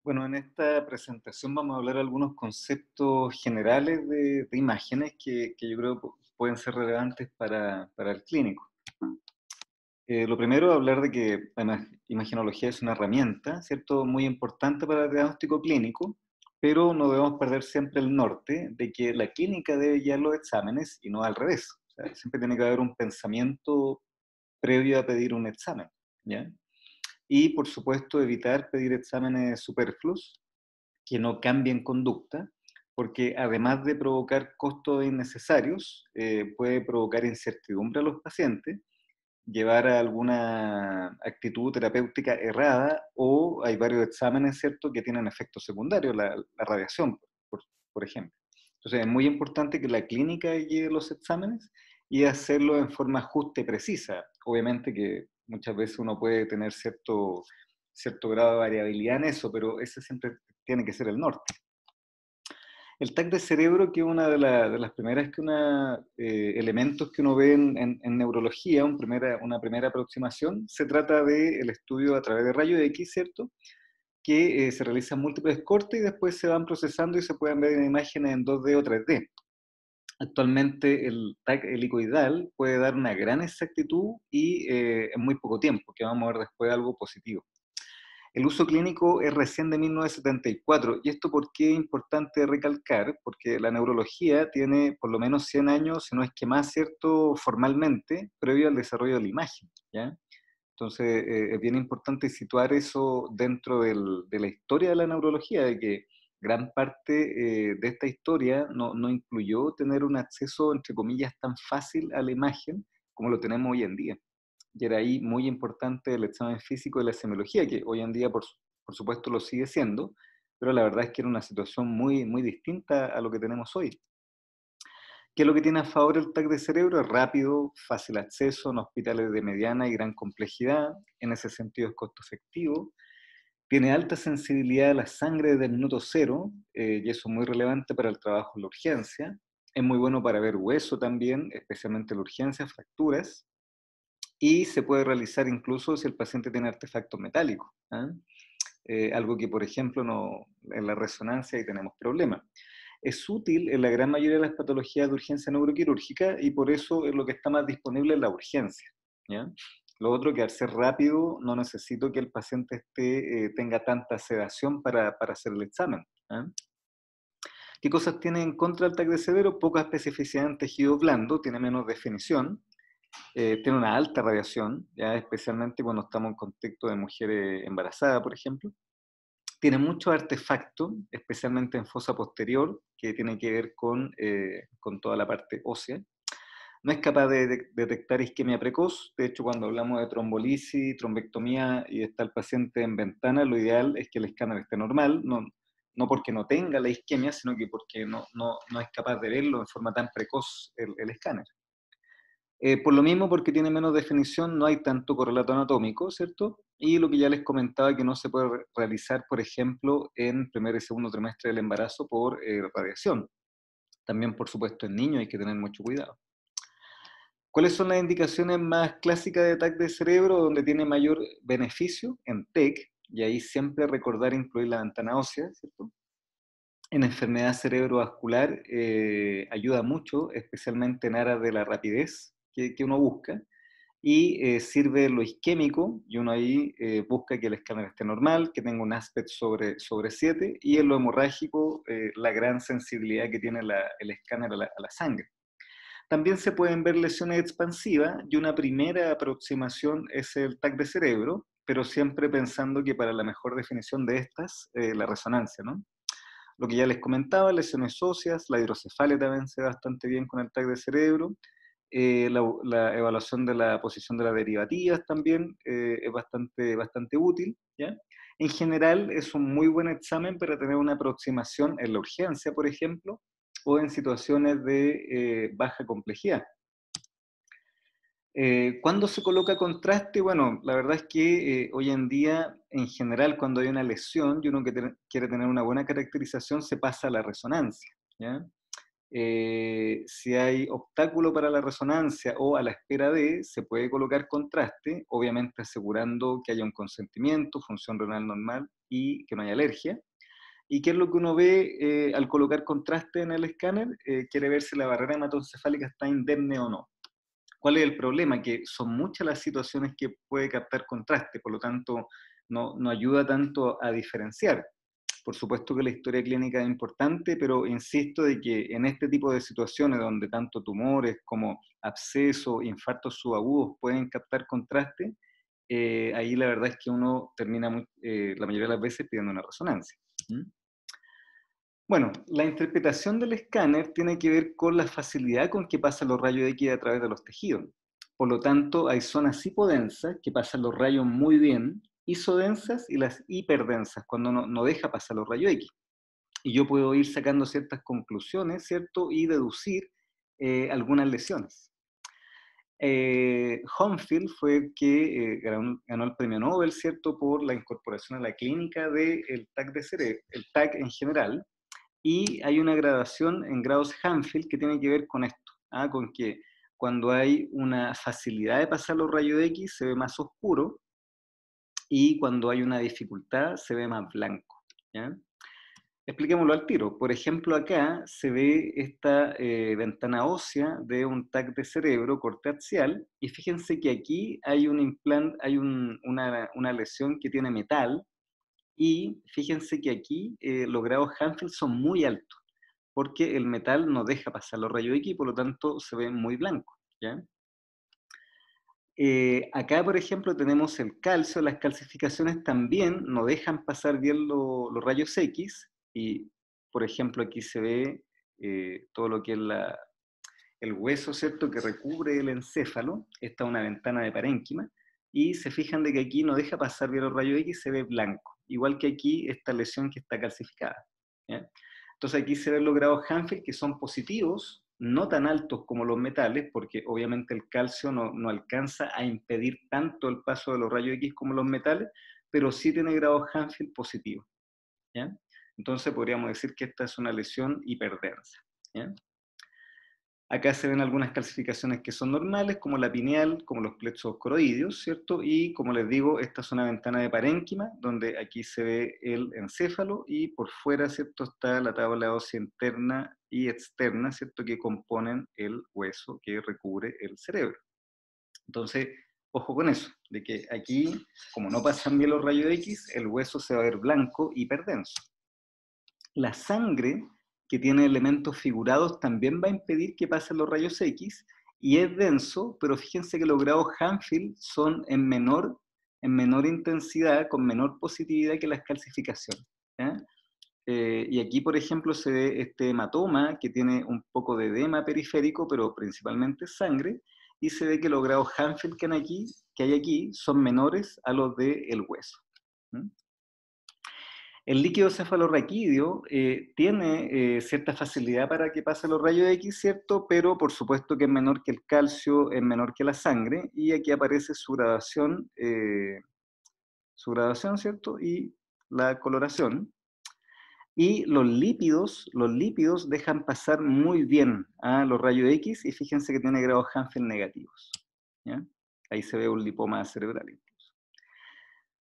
Bueno, en esta presentación vamos a hablar algunos conceptos generales de imágenes que yo creo pueden ser relevantes para el clínico. Lo primero, hablar de que la imagenología es una herramienta, ¿cierto?, muy importante para el diagnóstico clínico, pero no debemos perder siempre el norte de que la clínica debe guiar los exámenes y no al revés. O sea, siempre tiene que haber un pensamiento previo a pedir un examen, ¿ya? Y, por supuesto, evitar pedir exámenes superfluos que no cambien conducta, porque además de provocar costos innecesarios, puede provocar incertidumbre a los pacientes, llevar a alguna actitud terapéutica errada, o hay varios exámenes, ¿cierto?, que tienen efectos secundarios, la radiación, por, por ejemplo. Entonces es muy importante que la clínica guíe los exámenes y hacerlo en forma justa y precisa. Obviamente que muchas veces uno puede tener cierto grado de variabilidad en eso, pero ese siempre tiene que ser el norte. El TAC de cerebro, que es una de las primeras elementos que uno ve en neurología, una primera aproximación, se trata del estudio a través de rayos X, ¿cierto? Que se realizan múltiples cortes y después se van procesando y se pueden ver en imágenes en 2D o 3D. Actualmente el TAC helicoidal puede dar una gran exactitud y en muy poco tiempo, que vamos a ver después algo positivo. El uso clínico es recién de 1974, y esto por qué es importante recalcar, porque la neurología tiene por lo menos 100 años, si no es que más, ¿cierto?, formalmente, previo al desarrollo de la imagen, ¿ya? Entonces, es bien importante situar eso dentro de la historia de la neurología, de que gran parte de esta historia no incluyó tener un acceso, entre comillas, tan fácil a la imagen como lo tenemos hoy en día. Y era ahí muy importante el examen físico de la semiología, que hoy en día, por supuesto, lo sigue siendo, pero la verdad es que era una situación muy distinta a lo que tenemos hoy. ¿Qué es lo que tiene a favor el TAC de cerebro? Es rápido, fácil acceso en hospitales de mediana y gran complejidad, en ese sentido es costo efectivo, tiene alta sensibilidad a la sangre desde el minuto cero, y eso es muy relevante para el trabajo en la urgencia. Es muy bueno para ver hueso también, especialmente en la urgencia, fracturas, y se puede realizar incluso si el paciente tiene artefactos metálicos, ¿ah? Algo que, por ejemplo, en la resonancia ahí tenemos problemas. Es útil en la gran mayoría de las patologías de urgencia neuroquirúrgica, y por eso es lo que está más disponible en la urgencia, ¿ya? Lo otro, que al ser rápido no necesito que el paciente tenga tanta sedación para hacer el examen, ¿ah? ¿Qué cosas tiene en contra el TAC de cerebro? Poca especificidad en tejido blando, tiene menos definición, tiene una alta radiación, ya especialmente cuando estamos en contexto de mujeres embarazadas, por ejemplo. Tiene muchos artefactos, especialmente en fosa posterior, que tiene que ver con toda la parte ósea. No es capaz de detectar isquemia precoz. De hecho, cuando hablamos de trombolisis, trombectomía y está el paciente en ventana, lo ideal es que el escáner esté normal, no porque no tenga la isquemia, sino que porque no es capaz de verlo en forma tan precoz el escáner. Por lo mismo, porque tiene menos definición, no hay tanto correlato anatómico, ¿cierto? Y lo que ya les comentaba, que no se puede realizar, por ejemplo, en primer y segundo trimestre del embarazo por radiación. También, por supuesto, en niños hay que tener mucho cuidado. ¿Cuáles son las indicaciones más clásicas de TAC de cerebro donde tiene mayor beneficio? En TEC, y ahí siempre recordar incluir la ventana ósea, ¿cierto? En enfermedad cerebrovascular ayuda mucho, especialmente en áreas de la rapidez que uno busca, y sirve lo isquémico, y uno ahí busca que el escáner esté normal, que tenga un aspect sobre 7, y en lo hemorrágico, la gran sensibilidad que tiene el escáner a la sangre. También se pueden ver lesiones expansivas, y una primera aproximación es el TAC de cerebro, pero siempre pensando que para la mejor definición de estas, la resonancia, ¿no? Lo que ya les comentaba, lesiones óseas, la hidrocefalia también se ve bastante bien con el TAC de cerebro. La evaluación de la posición de las derivativas también es bastante útil, ¿ya? En general es un muy buen examen para tener una aproximación en la urgencia, por ejemplo, o en situaciones de baja complejidad. ¿Cuándo se coloca contraste? Bueno, la verdad es que hoy en día, en general, cuando hay una lesión y uno quiere tener una buena caracterización, se pasa a la resonancia, ¿ya? Si hay obstáculo para la resonancia o a la espera de, se puede colocar contraste, obviamente asegurando que haya un consentimiento, función renal normal, y que no hay alergia. ¿Y qué es lo que uno ve al colocar contraste en el escáner? Quiere ver si la barrera hematoencefálica está indemne o no. ¿Cuál es el problema? Que son muchas las situaciones que puede captar contraste, por lo tanto no ayuda tanto a diferenciar. Por supuesto que la historia clínica es importante, pero insisto de que en este tipo de situaciones donde tanto tumores como abscesos, infartos subagudos pueden captar contraste, ahí la verdad es que uno termina la mayoría de las veces pidiendo una resonancia. ¿Mm? Bueno, la interpretación del escáner tiene que ver con la facilidad con que pasan los rayos X a través de los tejidos. Por lo tanto, hay zonas hipodensas que pasan los rayos muy bien, isodensas y las hiperdensas, cuando no deja pasar los rayos X. Y yo puedo ir sacando ciertas conclusiones, ¿cierto? Y deducir algunas lesiones. Homefield fue el que ganó el premio Nobel, ¿cierto? Por la incorporación a la clínica del TAC de cerebro, el TAC en general, y hay una gradación en grados Hanfield que tiene que ver con esto, con que cuando hay una facilidad de pasar los rayos X se ve más oscuro y cuando hay una dificultad se ve más blanco. ¿Ya? Expliquémoslo al tiro. Por ejemplo, acá se ve esta ventana ósea de un TAC de cerebro corte axial y fíjense que aquí hay un implante, hay una lesión que tiene metal. Y fíjense que aquí los grados Hanfield son muy altos, porque el metal no deja pasar los rayos X, por lo tanto se ve muy blanco. ¿Ya? Acá, por ejemplo, tenemos el calcio, las calcificaciones también no dejan pasar bien los rayos X, y por ejemplo aquí se ve todo lo que es el hueso, ¿cierto?, que recubre el encéfalo. Esta es una ventana de parénquima, y se fijan de que aquí no deja pasar bien los rayos X, se ve blanco, igual que aquí esta lesión que está calcificada. ¿Ya? Entonces aquí se ven los grados Hanfield que son positivos, no tan altos como los metales, porque obviamente el calcio no alcanza a impedir tanto el paso de los rayos X como los metales, pero sí tiene grados Hanfield positivos. ¿Ya? Entonces podríamos decir que esta es una lesión hiperdensa. ¿Ya? Acá se ven algunas calcificaciones que son normales, como la pineal, como los plexos coroideos, ¿cierto? Y como les digo, esta es una ventana de parénquima, donde aquí se ve el encéfalo y por fuera, ¿cierto?, está la tabla ósea interna y externa, ¿cierto?, que componen el hueso que recubre el cerebro. Entonces, ojo con eso, de que aquí, como no pasan bien los rayos X, el hueso se va a ver blanco, hiperdenso. La sangre, que tiene elementos figurados, también va a impedir que pasen los rayos X, y es denso, pero fíjense que los grados Hanfield son en menor intensidad, con menor positividad que las calcificaciones. ¿Ya? Y aquí, por ejemplo, se ve este hematoma, que tiene un poco de edema periférico, pero principalmente sangre, y se ve que los grados Hanfield que hay aquí son menores a los del hueso. ¿Mm? El líquido cefalorraquídeo tiene cierta facilidad para que pase los rayos X, ¿cierto? Pero por supuesto que es menor que el calcio, es menor que la sangre, y aquí aparece su gradación, ¿cierto? Y la coloración. Y los lípidos dejan pasar muy bien a los rayos X, y fíjense que tiene grados Hanfield negativos. ¿Ya? Ahí se ve un lipoma cerebral.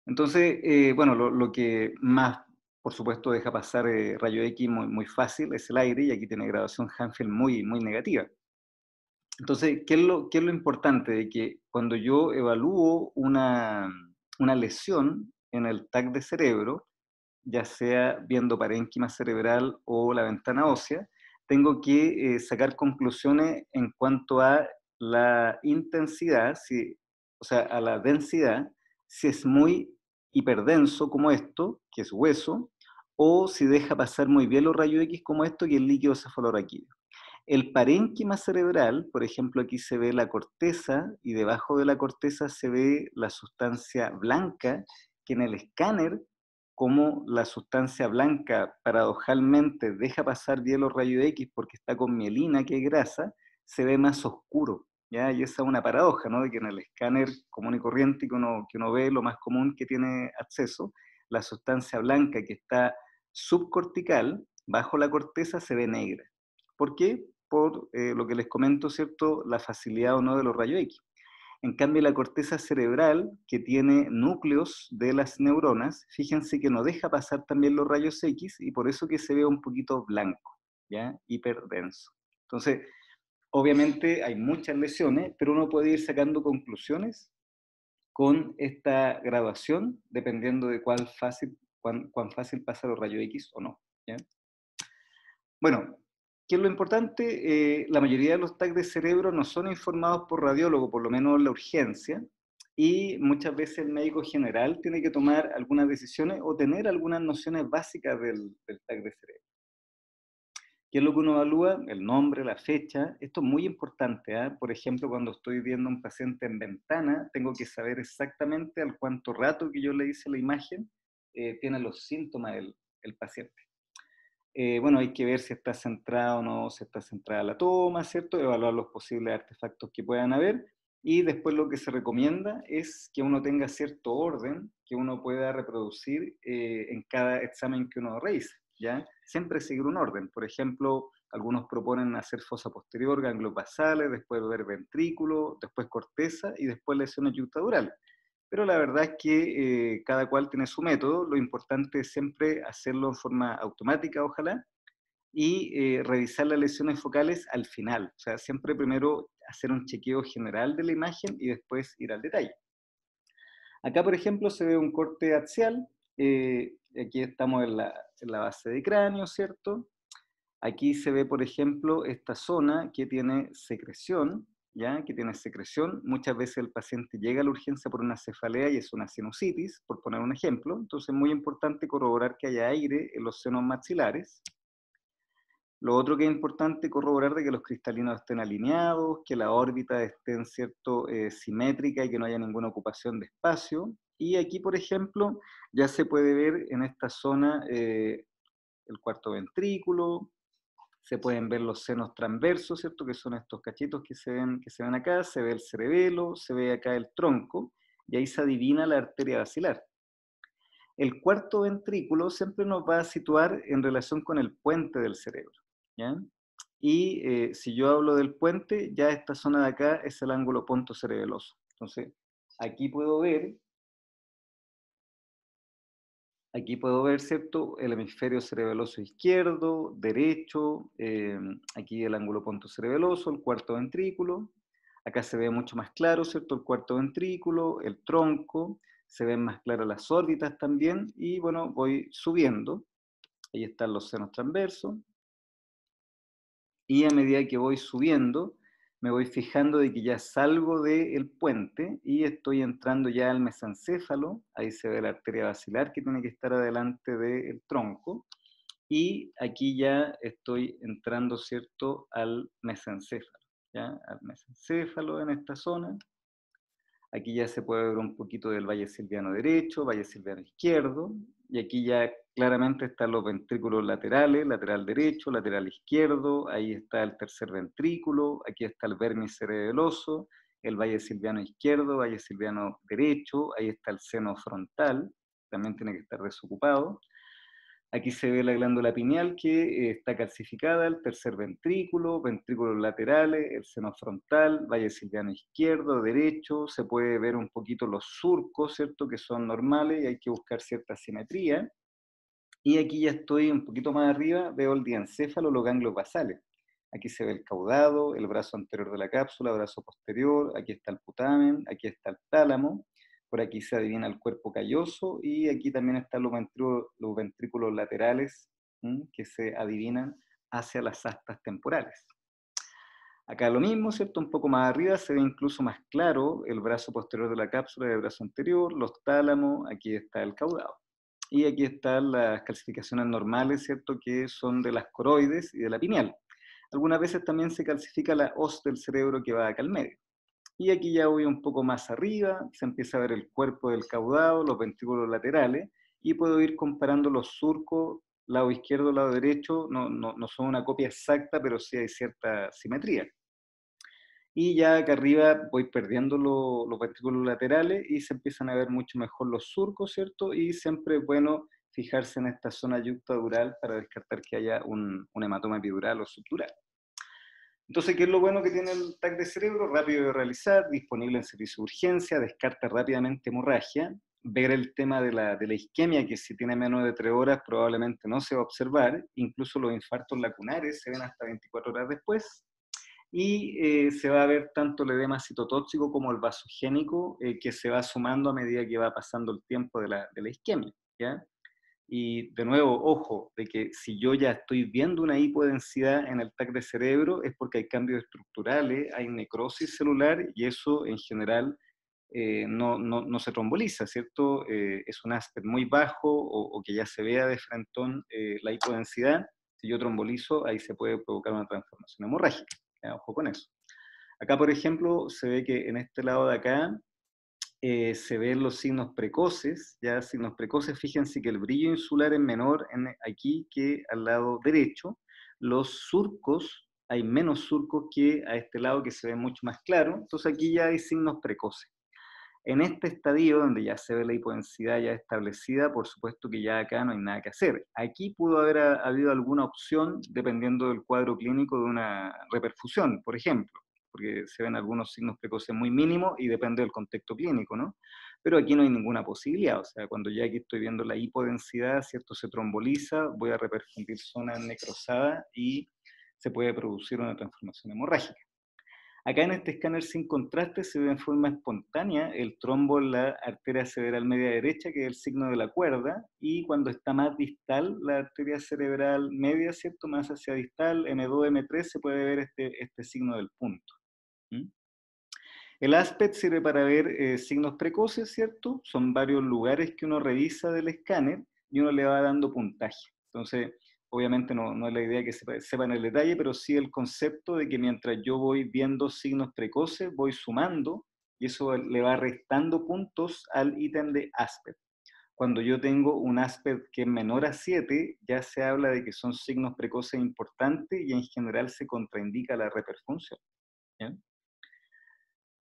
Entonces, bueno, lo que más, por supuesto, deja pasar rayo X muy fácil es el aire, y aquí tiene graduación Hanfield muy negativa. Entonces, ¿qué es lo importante? De que cuando yo evalúo una lesión en el TAC de cerebro, ya sea viendo parénquima cerebral o la ventana ósea, tengo que sacar conclusiones en cuanto a la intensidad, o sea, a la densidad, si es muy hiperdenso como esto, que es hueso, o si deja pasar muy bien los rayos X como esto, que es líquido cefalorraquídeo. El parénquima cerebral, por ejemplo, aquí se ve la corteza, y debajo de la corteza se ve la sustancia blanca, que en el escáner, como la sustancia blanca paradojalmente deja pasar bien los rayos X porque está con mielina, que es grasa, se ve más oscuro. ¿Ya? Y esa es una paradoja, ¿no? De que en el escáner común y corriente que uno ve, lo más común que tiene acceso, la sustancia blanca que está subcortical, bajo la corteza, se ve negra. ¿Por qué? Por lo que les comento, ¿cierto? La facilidad o no de los rayos X. En cambio, la corteza cerebral, que tiene núcleos de las neuronas, fíjense que no deja pasar también los rayos X y por eso que se ve un poquito blanco, ¿ya? Hiperdenso. Entonces, obviamente hay muchas lesiones, pero uno puede ir sacando conclusiones con esta graduación, dependiendo de cuán fácil pasa los rayos X o no, ¿ya? Bueno, ¿qué es lo importante? La mayoría de los TAC de cerebro no son informados por radiólogo, por lo menos en la urgencia, y muchas veces el médico general tiene que tomar algunas decisiones o tener algunas nociones básicas del TAC de cerebro. ¿Qué es lo que uno evalúa? El nombre, la fecha. Esto es muy importante, ¿eh? Por ejemplo, cuando estoy viendo a un paciente en ventana, tengo que saber exactamente al cuánto rato que yo le hice la imagen tiene los síntomas el paciente. Bueno, hay que ver si está centrado o no, si está centrada la toma, ¿cierto? Evaluar los posibles artefactos que puedan haber. Y después lo que se recomienda es que uno tenga cierto orden que uno pueda reproducir en cada examen que uno realice, ¿ya? Siempre seguir un orden. Por ejemplo, algunos proponen hacer fosa posterior, ganglios basales, después ver ventrículo, después corteza y después lesiones yuctadurales. Pero la verdad es que cada cual tiene su método, lo importante es siempre hacerlo en forma automática, ojalá, y revisar las lesiones focales al final. O sea, siempre primero hacer un chequeo general de la imagen y después ir al detalle. Acá, por ejemplo, se ve un corte axial, aquí estamos en la base de cráneo, ¿cierto? Aquí se ve, por ejemplo, esta zona que tiene secreción, ¿ya? Que tiene secreción. Muchas veces el paciente llega a la urgencia por una cefalea y es una sinusitis, por poner un ejemplo. Entonces es muy importante corroborar que haya aire en los senos maxilares. Lo otro que es importante corroborar de que los cristalinos estén alineados, que la órbita esté en cierto simétrica y que no haya ninguna ocupación de espacio. Y aquí, por ejemplo, ya se puede ver en esta zona el cuarto ventrículo, se pueden ver los senos transversos, ¿cierto? Que son estos cachitos que se ven acá, se ve el cerebelo, se ve acá el tronco, y ahí se adivina la arteria basilar. El cuarto ventrículo siempre nos va a situar en relación con el puente del cerebro, ¿ya? Y si yo hablo del puente, ya esta zona de acá es el ángulo pontocerebeloso. Entonces, aquí puedo ver Aquí puedo ver, ¿cierto? El hemisferio cerebeloso izquierdo, derecho, aquí el ángulo pontocerebeloso, el cuarto ventrículo. Acá se ve mucho más claro, ¿cierto? El cuarto ventrículo, el tronco, se ven más claras las órbitas también. Y bueno, voy subiendo. Ahí están los senos transversos. Y a medida que voy subiendo, me voy fijando de que ya salgo del puente y estoy entrando ya al mesencéfalo. Ahí se ve la arteria basilar que tiene que estar adelante del tronco. Y aquí ya estoy entrando, ¿cierto?, al mesencéfalo, ¿ya? Al mesencéfalo en esta zona. Aquí ya se puede ver un poquito del valle silviano derecho, valle silviano izquierdo, y aquí ya claramente están los ventrículos laterales, lateral derecho, lateral izquierdo, ahí está el tercer ventrículo, aquí está el vérmice cerebeloso, el valle silviano izquierdo, valle silviano derecho, ahí está el seno frontal, también tiene que estar desocupado. Aquí se ve la glándula pineal que está calcificada, el tercer ventrículo, ventrículos laterales, el seno frontal, valle silviano izquierdo, derecho, se puede ver un poquito los surcos, ¿cierto? Que son normales y hay que buscar cierta simetría. Y aquí ya estoy un poquito más arriba, veo el diencéfalo, los ganglios basales. Aquí se ve el caudado, el brazo anterior de la cápsula, brazo posterior, aquí está el putamen, aquí está el tálamo, por aquí se adivina el cuerpo calloso y aquí también están los ventrículos laterales que se adivinan hacia las astas temporales. Acá lo mismo, ¿cierto? Un poco más arriba se ve incluso más claro el brazo posterior de la cápsula y el brazo anterior, los tálamos, aquí está el caudado. Y aquí están las calcificaciones normales, ¿cierto? Que son de las coroides y de la pineal. Algunas veces también se calcifica la hoz del cerebro que va acá al medio. Y aquí ya voy un poco más arriba, se empieza a ver el cuerpo del caudado, los ventrículos laterales, y puedo ir comparando los surcos, lado izquierdo, lado derecho, no son una copia exacta, pero sí hay cierta simetría. Y ya acá arriba voy perdiendo los ventrículos laterales y se empiezan a ver mucho mejor los surcos, ¿cierto? Y siempre es bueno fijarse en esta zona yuctadural para descartar que haya un hematoma epidural o subdural. Entonces, ¿qué es lo bueno que tiene el TAC de cerebro? Rápido de realizar, disponible en servicio de urgencia, descarta rápidamente hemorragia, ver el tema de la isquemia, que si tiene menos de 3 horas probablemente no se va a observar, incluso los infartos lacunares se ven hasta 24 horas después, y se va a ver tanto el edema citotóxico como el vasogénico, que se va sumando a medida que va pasando el tiempo de la isquemia, ¿ya? Y de nuevo, ojo, de que si yo ya estoy viendo una hipodensidad en el TAC de cerebro es porque hay cambios estructurales, hay necrosis celular y eso en general no se tromboliza, ¿cierto? Es un aspecto muy bajo o que ya se vea de frentón la hipodensidad. Si yo trombolizo, ahí se puede provocar una transformación hemorrágica. ¿Ya? Ojo con eso. Acá, por ejemplo, se ve que en este lado de acá se ven los signos precoces, ya signos precoces, fíjense que el brillo insular es menor aquí que al lado derecho, los surcos, hay menos surcos que a este lado que se ve mucho más claro, entonces aquí ya hay signos precoces. En este estadio, donde ya se ve la hipodensidad ya establecida, por supuesto que ya acá no hay nada que hacer. Aquí pudo haber habido alguna opción, dependiendo del cuadro clínico, de una reperfusión, por ejemplo, porque se ven algunos signos precoces muy mínimos y depende del contexto clínico, ¿no? Pero aquí no hay ninguna posibilidad, o sea, cuando ya aquí estoy viendo la hipodensidad, ¿cierto? Se tromboliza, voy a reperfundir zona necrosada y se puede producir una transformación hemorrágica. Acá en este escáner sin contraste se ve en forma espontánea el trombo en la arteria cerebral media derecha, que es el signo de la cuerda, y cuando está más distal, la arteria cerebral media, ¿cierto? Más hacia distal, M2, M3, se puede ver este signo del punto. ¿Mm? El ASPET sirve para ver signos precoces, ¿cierto? Son varios lugares que uno revisa del escáner y uno le va dando puntaje. Entonces, obviamente no es la idea que sepan el detalle, pero sí el concepto de que mientras yo voy viendo signos precoces, voy sumando y eso le va restando puntos al ítem de ASPET. Cuando yo tengo un ASPET que es menor a 7, ya se habla de que son signos precoces importantes y en general se contraindica la reperfunción. ¿Ya?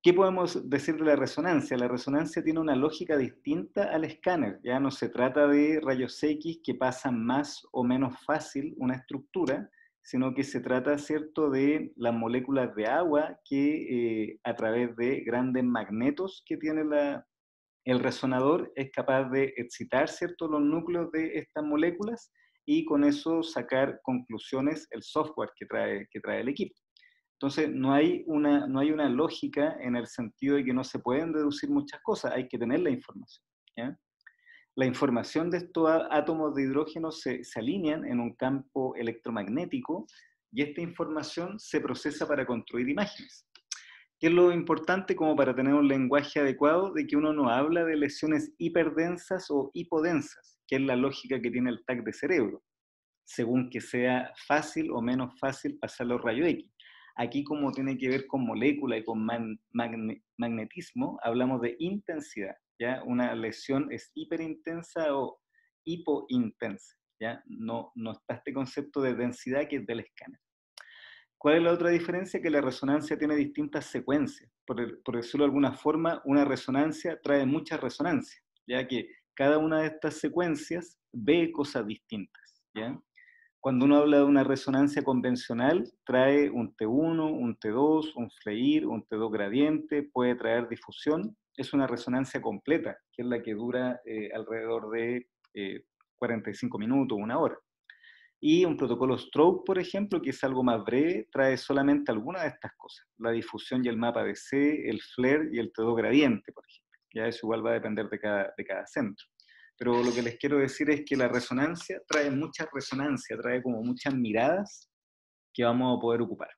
¿Qué podemos decir de la resonancia? La resonancia tiene una lógica distinta al escáner. Ya no se trata de rayos X que pasan más o menos fácil una estructura, sino que se trata, ¿cierto?, de las moléculas de agua que a través de grandes magnetos que tiene el resonador es capaz de excitar, ¿cierto?, los núcleos de estas moléculas y con eso sacar conclusiones, el software que trae el equipo. Entonces, no hay una lógica en el sentido de que no se pueden deducir muchas cosas, hay que tener la información. ¿Ya? La información de estos átomos de hidrógeno se alinean en un campo electromagnético y esta información se procesa para construir imágenes. ¿Qué es lo importante como para tener un lenguaje adecuado? De que uno no habla de lesiones hiperdensas o hipodensas, que es la lógica que tiene el TAC de cerebro según que sea fácil o menos fácil pasar los rayos X. Aquí como tiene que ver con molécula y con magnetismo, hablamos de intensidad, ¿ya? Una lesión es hiperintensa o hipointensa, ¿ya? No está este concepto de densidad que es del escáner. ¿Cuál es la otra diferencia? Que la resonancia tiene distintas secuencias. Por decirlo de alguna forma, una resonancia trae muchas resonancias, ya que cada una de estas secuencias ve cosas distintas, ¿ya? Cuando uno habla de una resonancia convencional, trae un T1, un T2, un FLEIR, un T2 gradiente, puede traer difusión. Es una resonancia completa, que es la que dura alrededor de 45 minutos, una hora. Y un protocolo Stroke, por ejemplo, que es algo más breve, trae solamente algunas de estas cosas. La difusión y el mapa de C, el FLAIR y el T2 gradiente, por ejemplo. Ya eso igual va a depender de cada centro. Pero lo que les quiero decir es que la resonancia trae mucha resonancia, trae como muchas miradas que vamos a poder ocupar.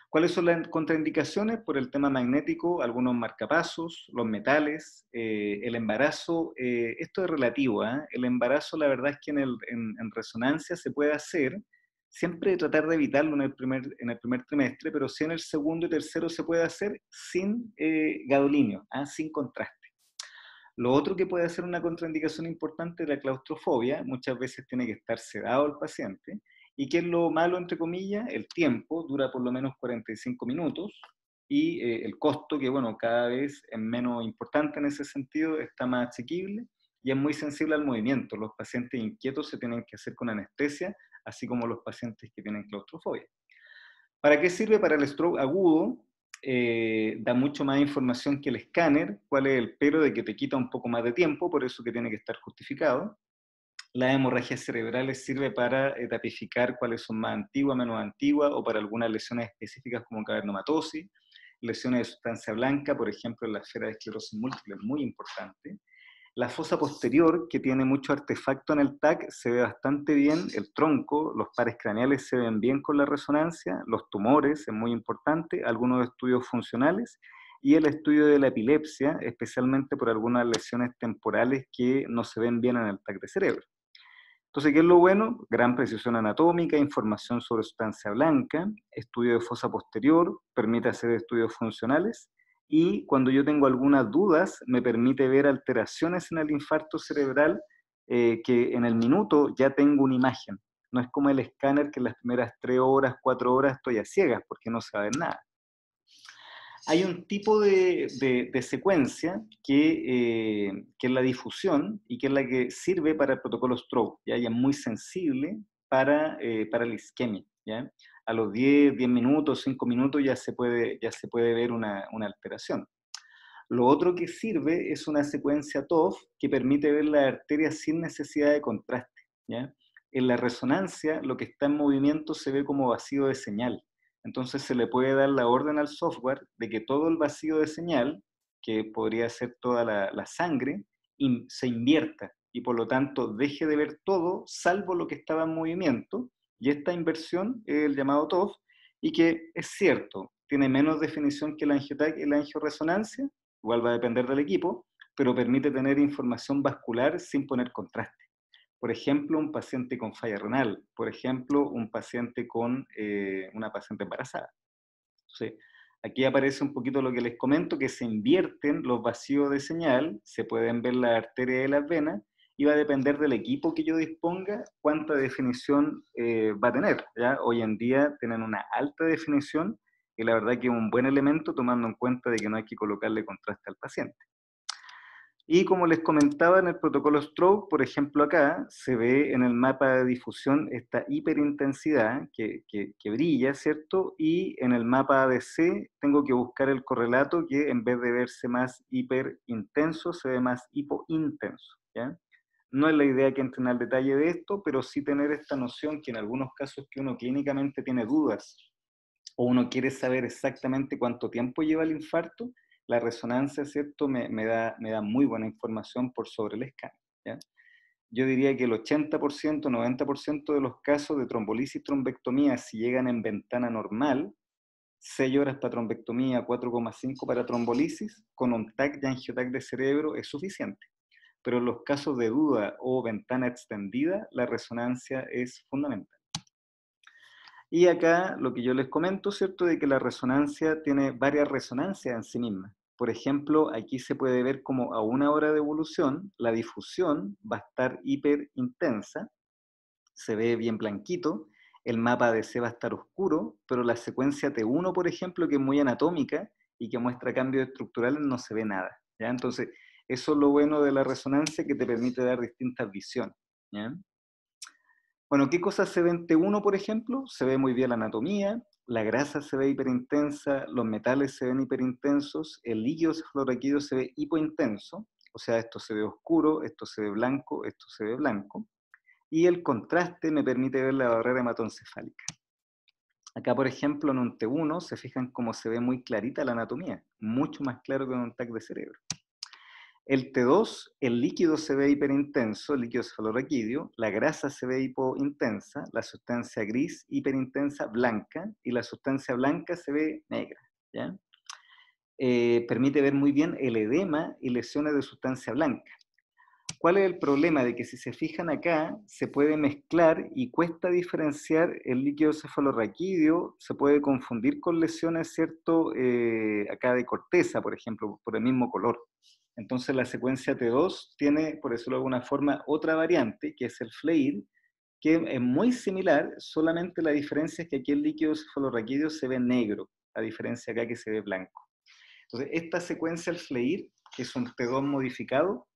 ¿Cuáles son las contraindicaciones? Por el tema magnético, algunos marcapasos, los metales, el embarazo, esto es relativo, ¿eh? El embarazo la verdad es que en resonancia se puede hacer, siempre tratar de evitarlo en el primer trimestre, pero sí en el segundo y tercero se puede hacer sin gadolinio, ¿eh? Sin contraste. Lo otro que puede ser una contraindicación importante es la claustrofobia, muchas veces tiene que estar sedado el paciente, y que es lo malo, entre comillas, el tiempo, dura por lo menos 45 minutos, y el costo, que bueno, cada vez es menos importante en ese sentido, está más asequible, y es muy sensible al movimiento. Los pacientes inquietos se tienen que hacer con anestesia, así como los pacientes que tienen claustrofobia. ¿Para qué sirve? Para el stroke agudo, da mucho más información que el escáner. ¿Cuál es el pero? De que te quita un poco más de tiempo, por eso que tiene que estar justificado. Las hemorragias cerebrales sirve para tapificar cuáles son más antiguas, menos antiguas, o para algunas lesiones específicas como cavernomatosis, lesiones de sustancia blanca, por ejemplo, en la esfera de esclerosis múltiple, muy importante. La fosa posterior, que tiene mucho artefacto en el TAC, se ve bastante bien, el tronco, los pares craneales se ven bien con la resonancia, los tumores, es muy importante, algunos estudios funcionales, y el estudio de la epilepsia, especialmente por algunas lesiones temporales que no se ven bien en el TAC de cerebro. Entonces, ¿qué es lo bueno? Gran precisión anatómica, información sobre sustancia blanca, estudio de fosa posterior, permite hacer estudios funcionales, y cuando yo tengo algunas dudas, me permite ver alteraciones en el infarto cerebral, que en el minuto ya tengo una imagen. No es como el escáner que en las primeras 3 horas, 4 horas estoy a ciegas porque no se va a ver nada. Hay un tipo de secuencia que es la difusión y que es la que sirve para el protocolo stroke, ¿ya? Y es muy sensible para la isquemia, ¿ya? A los 10 minutos, 5 minutos ya se puede ver una alteración. Lo otro que sirve es una secuencia TOF que permite ver las arterias sin necesidad de contraste, ¿ya? En la resonancia, lo que está en movimiento se ve como vacío de señal. Entonces se le puede dar la orden al software de que todo el vacío de señal, que podría ser toda la sangre, se invierta y por lo tanto deje de ver todo salvo lo que estaba en movimiento. Y esta inversión es el llamado TOF, y que es cierto, tiene menos definición que el angioTAC y la angioresonancia, igual va a depender del equipo, pero permite tener información vascular sin poner contraste. Por ejemplo, un paciente con falla renal, por ejemplo, un paciente con una paciente embarazada. Entonces, aquí aparece un poquito lo que les comento, que se invierten los vacíos de señal, se pueden ver las arterias de las venas, y va a depender del equipo que yo disponga cuánta definición va a tener, ¿ya? Hoy en día tienen una alta definición, y la verdad que es un buen elemento tomando en cuenta de que no hay que colocarle contraste al paciente. Y como les comentaba en el protocolo Stroke, por ejemplo acá, se ve en el mapa de difusión esta hiperintensidad que brilla, ¿cierto? Y en el mapa ADC tengo que buscar el correlato que en vez de verse más hiperintenso, se ve más hipointenso, ¿ya? No es la idea que entren al detalle de esto, pero sí tener esta noción que en algunos casos que uno clínicamente tiene dudas o uno quiere saber exactamente cuánto tiempo lleva el infarto, la resonancia, ¿cierto? Me da muy buena información por sobre el escáner, ¿ya? Yo diría que el 80%, 90% de los casos de trombolisis y trombectomía, si llegan en ventana normal, 6 horas para trombectomía, 4,5 para trombolisis, con un TAC y angioTAC de cerebro es suficiente. Pero en los casos de duda o ventana extendida, la resonancia es fundamental. Y acá lo que yo les comento, ¿cierto? De que la resonancia tiene varias resonancias en sí misma. Por ejemplo, aquí se puede ver como a 1 hora de evolución, la difusión va a estar hiper intensa, se ve bien blanquito, el mapa ADC va a estar oscuro, pero la secuencia T1, por ejemplo, que es muy anatómica y que muestra cambios estructurales, no se ve nada, ¿ya? Entonces, eso es lo bueno de la resonancia, que te permite dar distintas visiones, ¿ya? Bueno, ¿qué cosas se ve en T1, por ejemplo? Se ve muy bien la anatomía, la grasa se ve hiperintensa, los metales se ven hiperintensos, el líquido cefalorraquídeo se ve hipointenso, o sea, esto se ve oscuro, esto se ve blanco, esto se ve blanco, y el contraste me permite ver la barrera hematoencefálica. Acá, por ejemplo, en un T1 se fijan cómo se ve muy clarita la anatomía, mucho más claro que en un TAC de cerebro. El T2, el líquido se ve hiperintenso, el líquido cefalorraquídeo, la grasa se ve hipointensa, la sustancia gris hiperintensa blanca, y la sustancia blanca se ve negra, ¿ya? Permite ver muy bien el edema y lesiones de sustancia blanca. ¿Cuál es el problema? De que si se fijan acá, se puede mezclar y cuesta diferenciar el líquido cefalorraquídeo, se puede confundir con lesiones, ¿cierto? Acá de corteza, por ejemplo, por el mismo color. Entonces la secuencia T2 tiene, por decirlo de alguna forma, otra variante, que es el FLAIR, que es muy similar, solamente la diferencia es que aquí el líquido cefalorraquídeo se ve negro, a diferencia acá que se ve blanco. Entonces esta secuencia, el FLAIR, que es un T2 modificado,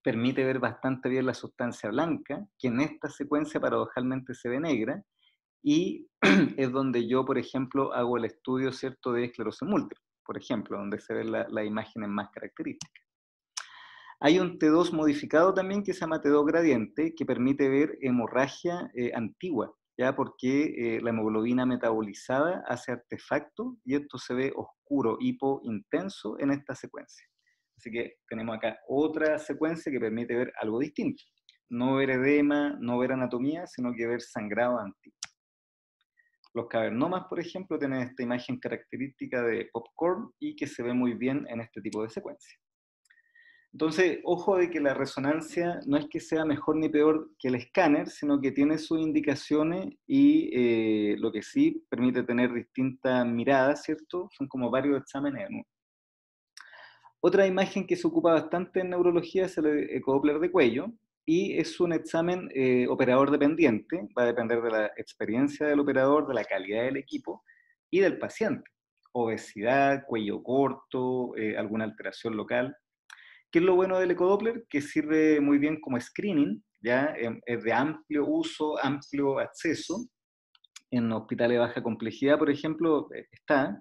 permite ver bastante bien la sustancia blanca, que en esta secuencia paradojalmente se ve negra, y es donde yo, por ejemplo, hago el estudio, ¿cierto?, de esclerosis múltiple, por ejemplo, donde se ven las imágenes más características. Hay un T2 modificado también que se llama T2 gradiente, que permite ver hemorragia antigua, ¿ya? Porque la hemoglobina metabolizada hace artefacto y esto se ve oscuro, hipo intenso en esta secuencia. Así que tenemos acá otra secuencia que permite ver algo distinto. No ver edema, no ver anatomía, sino que ver sangrado antiguo. Los cavernomas, por ejemplo, tienen esta imagen característica de popcorn y que se ve muy bien en este tipo de secuencia. Entonces, ojo de que la resonancia no es que sea mejor ni peor que el escáner, sino que tiene sus indicaciones y lo que sí permite tener distintas miradas, ¿cierto? Son como varios exámenes en uno. Otra imagen que se ocupa bastante en neurología es el ecodoppler de cuello y es un examen operador dependiente, va a depender de la experiencia del operador, de la calidad del equipo y del paciente. Obesidad, cuello corto, alguna alteración local. ¿Qué es lo bueno del ecodoppler? Que sirve muy bien como screening, ¿ya? Es de amplio uso, amplio acceso. En hospitales de baja complejidad, por ejemplo, está.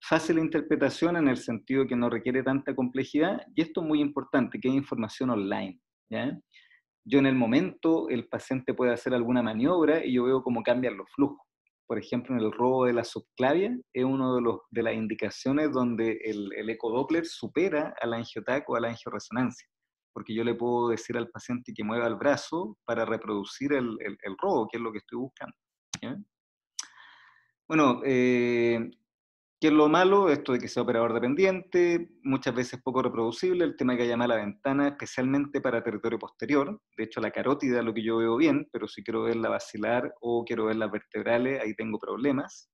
Fácil de interpretación en el sentido que no requiere tanta complejidad, y esto es muy importante, que hay información online, ¿ya? Yo en el momento, el paciente puede hacer alguna maniobra y yo veo cómo cambian los flujos. Por ejemplo, en el robo de la subclavia es una de las indicaciones donde el ecodoppler supera a la angiotac o a la angioresonancia, porque yo le puedo decir al paciente que mueva el brazo para reproducir el robo, que es lo que estoy buscando, ¿ya? Bueno, ¿qué es lo malo? Esto de que sea operador dependiente, muchas veces poco reproducible, el tema de que haya mala ventana, especialmente para territorio posterior. De hecho, la carótida es lo que yo veo bien, pero si quiero ver la basilar o quiero ver las vertebrales, ahí tengo problemas.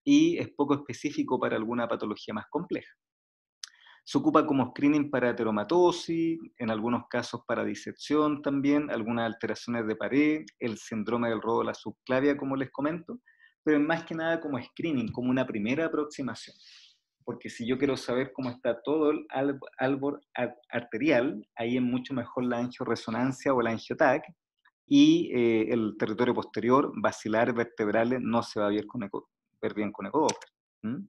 Y es poco específico para alguna patología más compleja. Se ocupa como screening para ateromatosis, en algunos casos para disección también, algunas alteraciones de pared, el síndrome del robo de la subclavia, como les comento, pero es más que nada como screening, como una primera aproximación. Porque si yo quiero saber cómo está todo el árbol arterial, ahí es mucho mejor la angioresonancia o la angiotac, y el territorio posterior, basilar, vertebrales, no se va a ver, ver bien con ecodoppler. ¿Mm?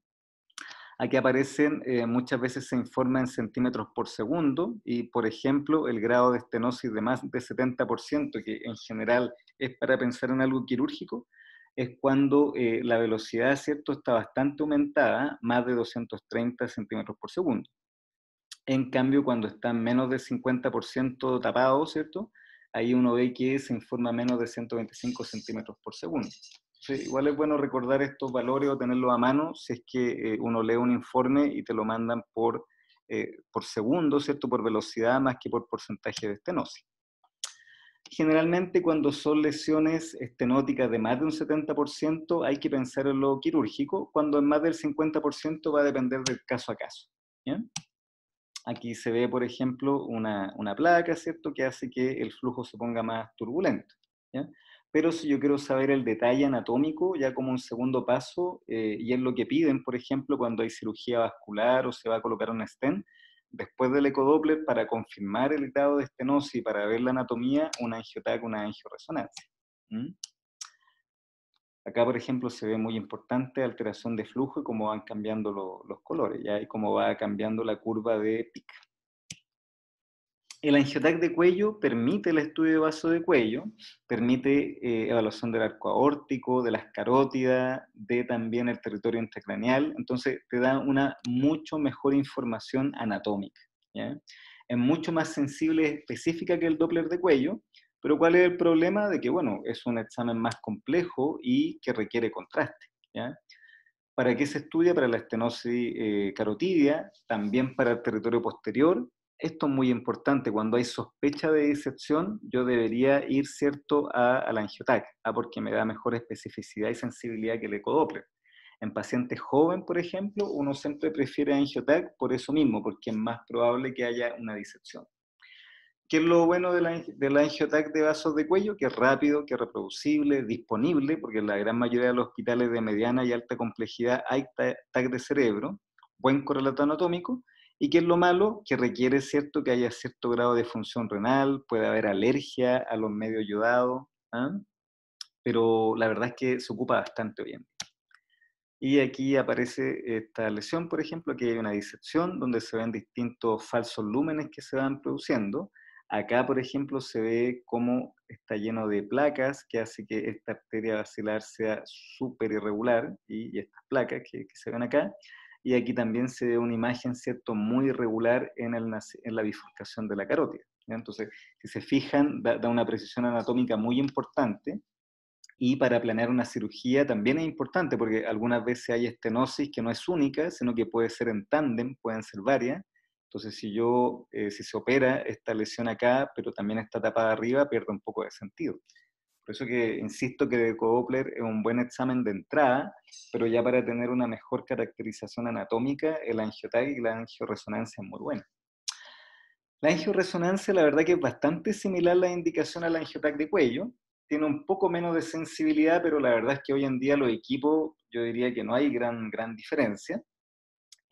Aquí aparecen, muchas veces se informa en centímetros por segundo y, por ejemplo, el grado de estenosis de más de 70%, que en general es para pensar en algo quirúrgico, es cuando la velocidad, ¿cierto?, está bastante aumentada, más de 230 centímetros por segundo. En cambio, cuando está menos del 50% tapado, ¿cierto?, ahí uno ve que se informa menos de 125 centímetros por segundo. Sí, igual es bueno recordar estos valores o tenerlos a mano si es que uno lee un informe y te lo mandan por segundo, ¿cierto? Por velocidad más que por porcentaje de estenosis. Generalmente cuando son lesiones estenóticas de más de un 70% hay que pensar en lo quirúrgico, cuando en más del 50% va a depender del caso a caso. ¿Ya? Aquí se ve, por ejemplo, una placa, ¿cierto?, que hace que el flujo se ponga más turbulento, ¿ya? Pero si yo quiero saber el detalle anatómico, ya como un segundo paso, y es lo que piden, por ejemplo, cuando hay cirugía vascular o se va a colocar un stent, después del ecodoppler, para confirmar el grado de estenosis y para ver la anatomía, una angiotac, una angioresonancia. ¿Mm? Acá, por ejemplo, se ve muy importante alteración de flujo y cómo van cambiando los colores, ¿ya? Y cómo va cambiando la curva de Pick. El angiotac de cuello permite el estudio de vaso de cuello, permite evaluación del arco aórtico, de las carótidas, de también el territorio intracraneal, entonces te da una mucho mejor información anatómica, ¿ya? Es mucho más sensible y específica que el Doppler de cuello, pero ¿cuál es el problema? De que, bueno, es un examen más complejo y que requiere contraste, ¿ya? ¿Para qué se estudia? Para la estenosis carotidia, también para el territorio posterior. Esto es muy importante. Cuando hay sospecha de disección, yo debería ir, ¿cierto?, a la angiotac, porque me da mejor especificidad y sensibilidad que el ecodoppler. En pacientes jóvenes, por ejemplo, uno siempre prefiere angiotac por eso mismo, porque es más probable que haya una disección. ¿Qué es lo bueno de la angiotac de vasos de cuello? Que es rápido, que es reproducible, disponible, porque en la gran mayoría de los hospitales de mediana y alta complejidad hay TAC de cerebro, buen correlato anatómico, y ¿qué es lo malo? Que requiere, ¿cierto?, que haya cierto grado de función renal, puede haber alergia a los medios yodados, ¿ah? pero la verdad es que se ocupa bastante hoy en día. Y aquí aparece esta lesión, por ejemplo, aquí hay una disección donde se ven distintos falsos lúmenes que se van produciendo. Acá, por ejemplo, se ve cómo está lleno de placas, que hace que esta arteria basilar sea súper irregular, y estas placas que se ven acá. Y aquí también se ve una imagen, ¿cierto?, muy irregular en la bifurcación de la carótida, ¿ya? Entonces, si se fijan, da una precisión anatómica muy importante, y para planear una cirugía también es importante, porque algunas veces hay estenosis que no es única, sino que puede ser en tándem, pueden ser varias. Entonces, si se opera esta lesión acá, pero también está tapada arriba, pierde un poco de sentido. Por eso que insisto que el Doppler es un buen examen de entrada, pero ya para tener una mejor caracterización anatómica, el angioTAC y la angioresonancia es muy buena. La angioresonancia, la verdad que es bastante similar la indicación al angioTAC de cuello. Tiene un poco menos de sensibilidad, pero la verdad es que hoy en día los equipos, yo diría que no hay gran diferencia.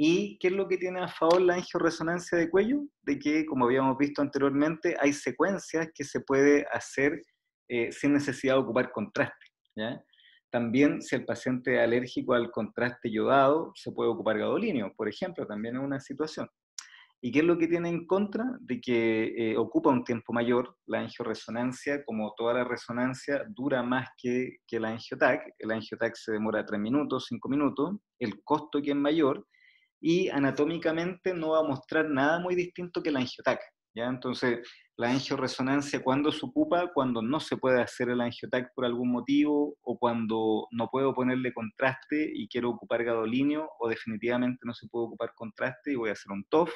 ¿Y qué es lo que tiene a favor la angioresonancia de cuello? De que, como habíamos visto anteriormente, hay secuencias que se puede hacer sin necesidad de ocupar contraste, ¿ya? También, si el paciente es alérgico al contraste yodado, se puede ocupar gadolínio, por ejemplo, también es una situación. ¿Y qué es lo que tiene en contra? De que ocupa un tiempo mayor. La angioresonancia, como toda la resonancia, dura más que la angioTAC. El angioTAC se demora 3 minutos, 5 minutos. El costo que es mayor. Y anatómicamente no va a mostrar nada muy distinto que la angioTAC, ¿ya? Entonces, la angioresonancia, ¿cuándo se ocupa? Cuando no se puede hacer el angioTAC por algún motivo, o cuando no puedo ponerle contraste y quiero ocupar gadolínio, o definitivamente no se puede ocupar contraste y voy a hacer un TOF,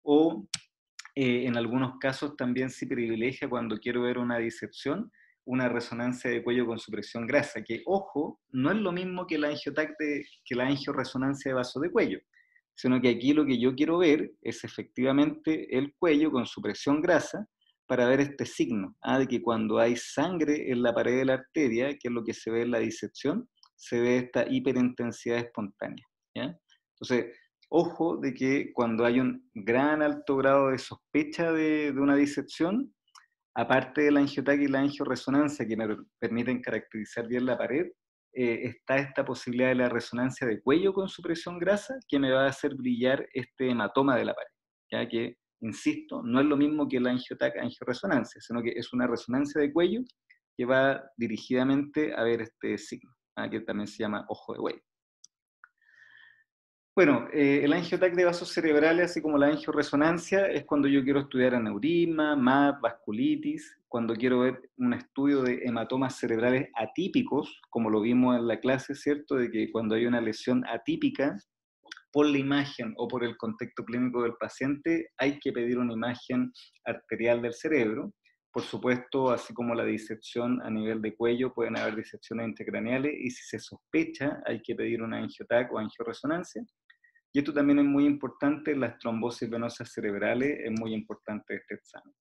o en algunos casos también se privilegia cuando quiero ver una disección, una resonancia de cuello con supresión grasa, que ojo, no es lo mismo que la que la angioresonancia de vaso de cuello, sino que aquí lo que yo quiero ver es efectivamente el cuello con supresión grasa para ver este signo, de que cuando hay sangre en la pared de la arteria, que es lo que se ve en la disección, se ve esta hiperintensidad espontánea, ¿ya? Entonces, ojo de que cuando hay un gran alto grado de sospecha de una disección, aparte de la angiotaquia y la angioresonancia que me permiten caracterizar bien la pared, está esta posibilidad de la resonancia de cuello con supresión grasa que me va a hacer brillar este hematoma de la pared, ya que, insisto, no es lo mismo que la angiotaquia angioresonancia, sino que es una resonancia de cuello que va dirigidamente a ver este signo, que también se llama ojo de buey. Bueno, el angioTAC de vasos cerebrales, así como la angioresonancia, es cuando yo quiero estudiar aneurisma, MAP, vasculitis, cuando quiero ver un estudio de hematomas cerebrales atípicos, como lo vimos en la clase, ¿cierto? De que cuando hay una lesión atípica, por la imagen o por el contexto clínico del paciente, hay que pedir una imagen arterial del cerebro. Por supuesto, así como la disección a nivel de cuello, pueden haber disecciones intracraneales, y si se sospecha, hay que pedir una angioTAC o angioresonancia. Y esto también es muy importante, las trombosis venosas cerebrales, es muy importante este examen.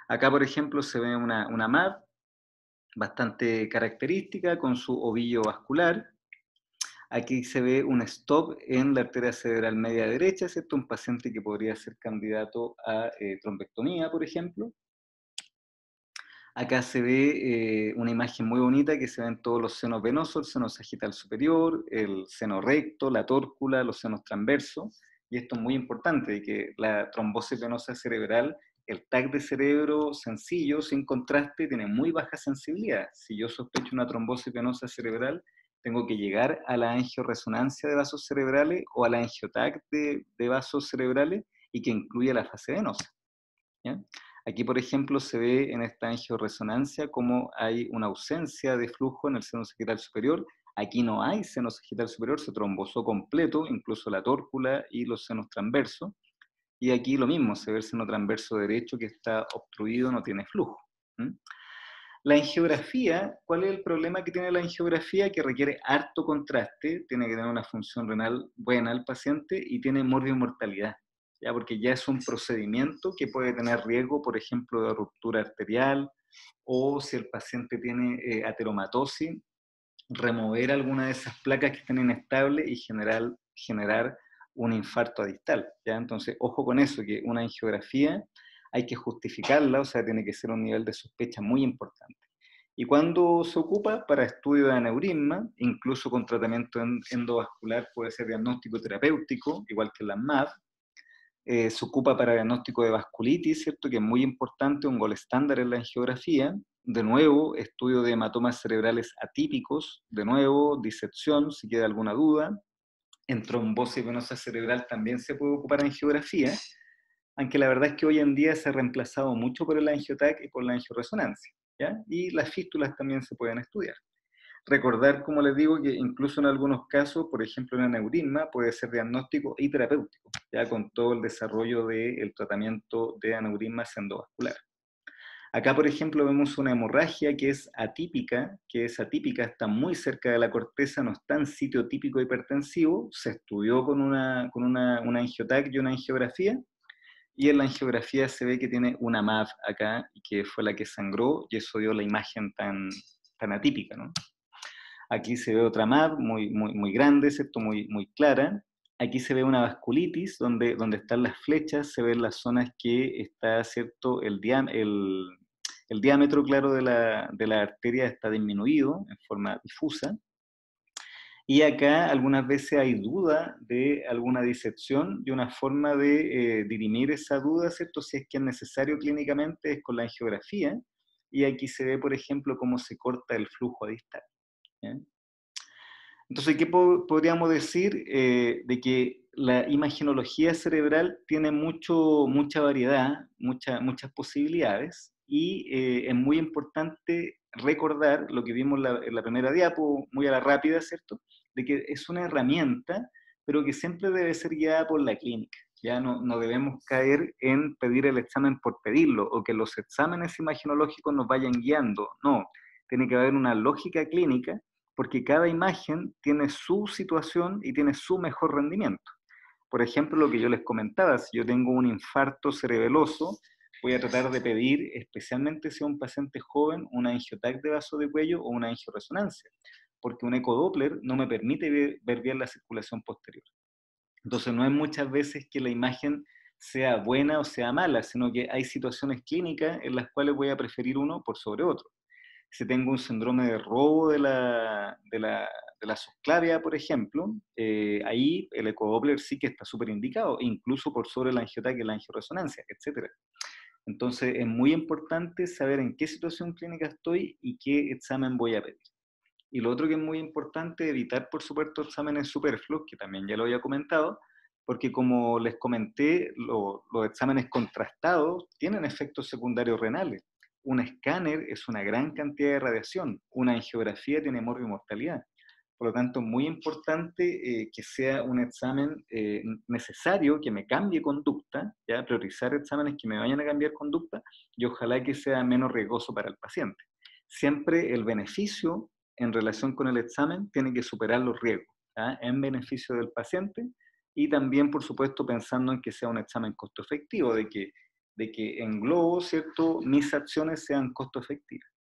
Acá, por ejemplo, se ve una MAP bastante característica con su ovillo vascular. Aquí se ve un stop en la arteria cerebral media derecha, ¿cierto? Un paciente que podría ser candidato a trombectomía, por ejemplo. Acá se ve una imagen muy bonita que se ven todos los senos venosos, el seno sagital superior, el seno recto, la tórcula, los senos transversos. Y esto es muy importante, de que la trombosis venosa cerebral, el TAC de cerebro sencillo, sin contraste, tiene muy baja sensibilidad. Si yo sospecho una trombosis venosa cerebral, tengo que llegar a la angioresonancia de vasos cerebrales o a la angioTAC de vasos cerebrales, y que incluya la fase venosa, ¿ya? Aquí, por ejemplo, se ve en esta angioresonancia cómo hay una ausencia de flujo en el seno sagital superior. Aquí no hay seno sagital superior, se trombosó completo, incluso la tórcula y los senos transversos. Y aquí lo mismo, se ve el seno transverso derecho que está obstruido, no tiene flujo. La angiografía, ¿cuál es el problema que tiene la angiografía? Que requiere harto contraste, tiene que tener una función renal buena el paciente y tiene mortalidad, ¿ya? Porque ya es un procedimiento que puede tener riesgo, por ejemplo, de ruptura arterial, o si el paciente tiene ateromatosis, remover alguna de esas placas que estén inestables y generar un infarto distal, ¿ya? Entonces, ojo con eso, que una angiografía hay que justificarla, o sea, tiene que ser un nivel de sospecha muy importante. ¿Y cuándo se ocupa? Para estudio de aneurisma, incluso con tratamiento endovascular, puede ser diagnóstico terapéutico, igual que la MAV. Se ocupa para diagnóstico de vasculitis, ¿cierto? Que es muy importante, un gol estándar en la angiografía. De nuevo, estudio de hematomas cerebrales atípicos, de nuevo, disección, si queda alguna duda. En trombosis venosa cerebral también se puede ocupar angiografía, aunque la verdad es que hoy en día se ha reemplazado mucho por el angiotac y por la angioresonancia, ¿ya? Y las fístulas también se pueden estudiar. Recordar, como les digo, que incluso en algunos casos, por ejemplo, un aneurisma puede ser diagnóstico y terapéutico, ya con todo el desarrollo del tratamiento de aneurismas endovasculares. Acá, por ejemplo, vemos una hemorragia que es atípica, está muy cerca de la corteza, no está en sitio típico hipertensivo, se estudió con una angiotac y una angiografía, y en la angiografía se ve que tiene una MAV acá, y que fue la que sangró, y eso dio la imagen tan atípica, ¿no? Aquí se ve otra MAV muy grande, ¿cierto? Muy clara. Aquí se ve una vasculitis, donde están las flechas, se ven las zonas que está, ¿cierto? El diámetro, claro, de la arteria está disminuido en forma difusa. Y acá algunas veces hay duda de alguna disección, y una forma de dirimir esa duda, ¿cierto? Si es que es necesario clínicamente, es con la angiografía. Y aquí se ve, por ejemplo, cómo se corta el flujo distal, ¿ya? Entonces, ¿qué podríamos decir? De que la imagenología cerebral tiene mucha variedad, muchas posibilidades, y es muy importante recordar lo que vimos en la primera diapo, muy a la rápida, ¿cierto? De que es una herramienta, pero que siempre debe ser guiada por la clínica. Ya no debemos caer en pedir el examen por pedirlo, o que los exámenes imagenológicos nos vayan guiando. No, tiene que haber una lógica clínica, porque cada imagen tiene su situación y tiene su mejor rendimiento. Por ejemplo, lo que yo les comentaba, si yo tengo un infarto cerebeloso, voy a tratar de pedir, especialmente si es un paciente joven, una angiotac de vaso de cuello o una angioresonancia, porque un ecodoppler no me permite ver bien la circulación posterior. Entonces, no es muchas veces que la imagen sea buena o sea mala, sino que hay situaciones clínicas en las cuales voy a preferir uno por sobre otro. Si tengo un síndrome de robo de la subclavia, por ejemplo, ahí el ecodoppler sí que está súper indicado, incluso por sobre la angiotac y la angioresonancia, etc. Entonces es muy importante saber en qué situación clínica estoy y qué examen voy a pedir. Y lo otro que es muy importante, evitar por supuesto exámenes superfluos, que también ya lo había comentado, porque como les comenté, los exámenes contrastados tienen efectos secundarios renales. Un escáner es una gran cantidad de radiación, una angiografía tiene mortalidad. Por lo tanto, muy importante que sea un examen necesario, que me cambie conducta, ¿ya? Priorizar exámenes que me vayan a cambiar conducta, y ojalá que sea menos riesgoso para el paciente. Siempre el beneficio en relación con el examen tiene que superar los riesgos, ¿ya? En beneficio del paciente, y también, por supuesto, pensando en que sea un examen costo efectivo, de que en globo, ¿cierto?, mis acciones sean costo efectivas.